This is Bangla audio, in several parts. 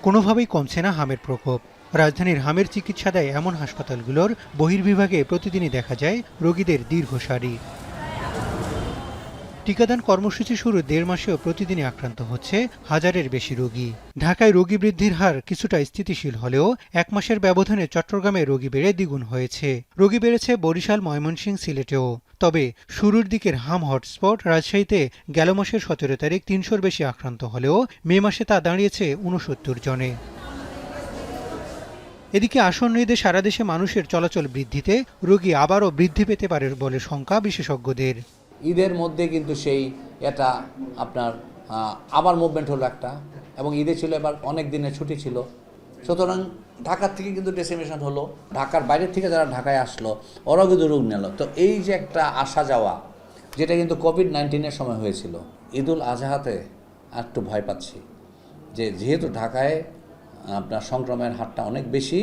কোনোভাবেই কমছে না হামের প্রকোপ। রাজধানীর হামের চিকিৎসা দেয় এমন হাসপাতালগুলোর বহির্বিভাগে প্রতিদিনই দেখা যায় রোগীদের দীর্ঘ সারি। টিকাদান কর্মসূচি শুরু 1.5 মাসেও প্রতিদিনই আক্রান্ত হচ্ছে হাজারের বেশি রোগী। ঢাকায় রোগী বৃদ্ধির হার কিছুটা স্থিতিশীল হলেও 1 মাসের ব্যবধানে চট্টগ্রামে রোগী বেড়ে দ্বিগুণ হয়েছে। রোগী বেড়েছে বরিশাল, ময়মনসিংহ, সিলেটেও। তবে শুরুর দিকের হাম হটস্পট রাজশাহীতে গেল মাসের 17 তারিখ 300-র বেশি আক্রান্ত হলেও মে মাসে তা দাঁড়িয়েছে 69 জনে। এদিকে আসন্ন ঈদে সারা দেশে মানুষের চলাচল বৃদ্ধিতে রোগী আবারও বৃদ্ধি পেতে পারে বলে শঙ্কা বিশেষজ্ঞদের। ঈদের মধ্যে কিন্তু এটা আপনার আবার মুভমেন্ট হলো একটা, এবং ঈদে ছিল এবার অনেক দিনের ছুটি ছিল, সুতরাং ঢাকার থেকে কিন্তু ডেসিমেশন হলো। ঢাকার বাইরের থেকে যারা ঢাকায় আসলো ওরাও কিন্তু রোগ নিল। তো এই যে একটা আসা যাওয়া, যেটা কিন্তু কোভিড-19-এর সময় হয়েছিল, ঈদুল আজহাতে একটু ভয় পাচ্ছি যেহেতু ঢাকায় আপনার সংক্রমণের হারটা অনেক বেশি।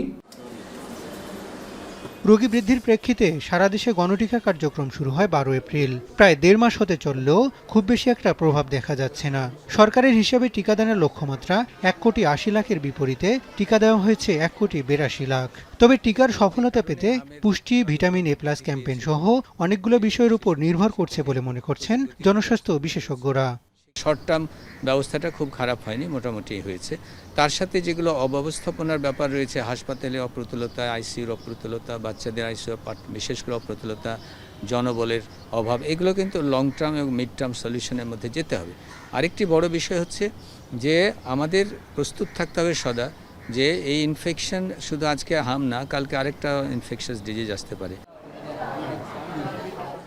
রোগী বৃদ্ধির প্রেক্ষিতে সারা দেশে গণটিকা কার্যক্রম শুরু হয় 12 এপ্রিল। প্রায় 1.5 মাস হতে চললেও খুব বেশি একটা প্রভাব দেখা যাচ্ছে না। সরকারের হিসাবে টিকাদানের লক্ষ্যমাত্রা 1,80,00,000-এর বিপরীতে টিকা দেওয়া হয়েছে 1,82,00,000। তবে টিকার সফলতা পেতে পুষ্টি, ভিটামিন A+ ক্যাম্পেইন সহ অনেকগুলো বিষয়ের উপর নির্ভর করছে বলে মনে করছেন জনস্বাস্থ্য বিশেষজ্ঞরা। শর্ট টার্ম ব্যবস্থাটা খুব খারাপ হয়নি, মোটামুটি হয়েছে। তার সাথে যেগুলো অব্যবস্থাপনার ব্যাপার রয়েছে, হাসপাতালে অপ্রতুলতা, আইসিইউর অপ্রতুলতা, বাচ্চাদের আইসিইউ বিশেষ করে অপ্রতুলতা, জনবলের অভাব, এগুলো কিন্তু লং টার্ম এবং মিড টার্ম সলিউশনের মধ্যে যেতে হবে। আরেকটি বড় বিষয় হচ্ছে যে আমাদের প্রস্তুত থাকতে হবে সদা যে এই ইনফেকশন শুধু আজকে হাম না, কালকে আরেকটা ইনফেকশাস ডিজিজ আসতে পারে।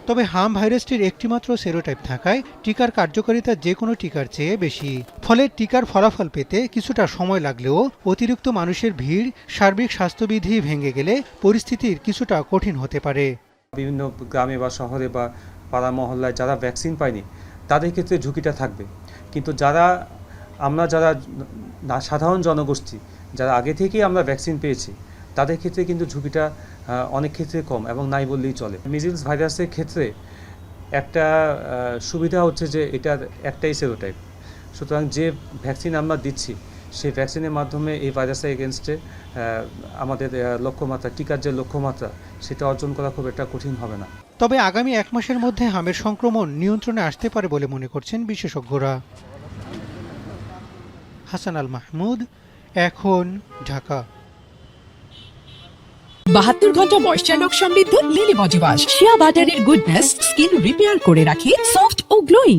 তবে হাম ভাইরাসটির একটিমাত্র সেরোটাইপ থাকায় টিকার কার্যকারিতা যে কোনো টিকার চেয়ে বেশি। ফলে টিকার ফলাফল পেতে কিছুটা সময় লাগলেও অতিরিক্ত মানুষের ভিড়, সার্বিক স্বাস্থ্যবিধি ভেঙে গেলে পরিস্থিতির কিছুটা কঠিন হতে পারে। বিভিন্ন গ্রামে বা শহরে বা পাড়া মহল্লায় যারা ভ্যাকসিন পায়নি তাদের ক্ষেত্রে ঝুঁকিটা থাকবে, কিন্তু যারা সাধারণ জনগোষ্ঠী যারা আগে থেকেই আমরা ভ্যাকসিন পেয়েছি তাদের ক্ষেত্রে কিন্তু ঝুঁকিটা অনেক ক্ষেত্রে কম এবং নাই বললেই চলে। মিজলস ভাইরাসের ক্ষেত্রে একটা সুবিধা হচ্ছে যে এটার একটাই সেরোটাইপ, সুতরাং যে ভ্যাকসিন আমরা দিচ্ছি সেই ভ্যাকসিনের মাধ্যমে এই ভাইরাসের এগেনস্টে আমাদের লক্ষ্যমাত্রা, টিকার যে লক্ষ্যমাত্রা, সেটা অর্জন করা খুব একটা কঠিন হবে না। তবে আগামী 1 মাসের মধ্যে হামের সংক্রমণ নিয়ন্ত্রণে আসতে পারে বলে মনে করছেন বিশেষজ্ঞরা। হাসান আল মাহমুদ, এখন, ঢাকা। 72 ঘন্টা ময়েশ্চার লক সমৃদ্ধ লিলি বডি ওয়াশ। শিয়া বাটারের গুডনেস স্কিন রিপেয়ার করে রাখে সফট ও গ্লোয়িং।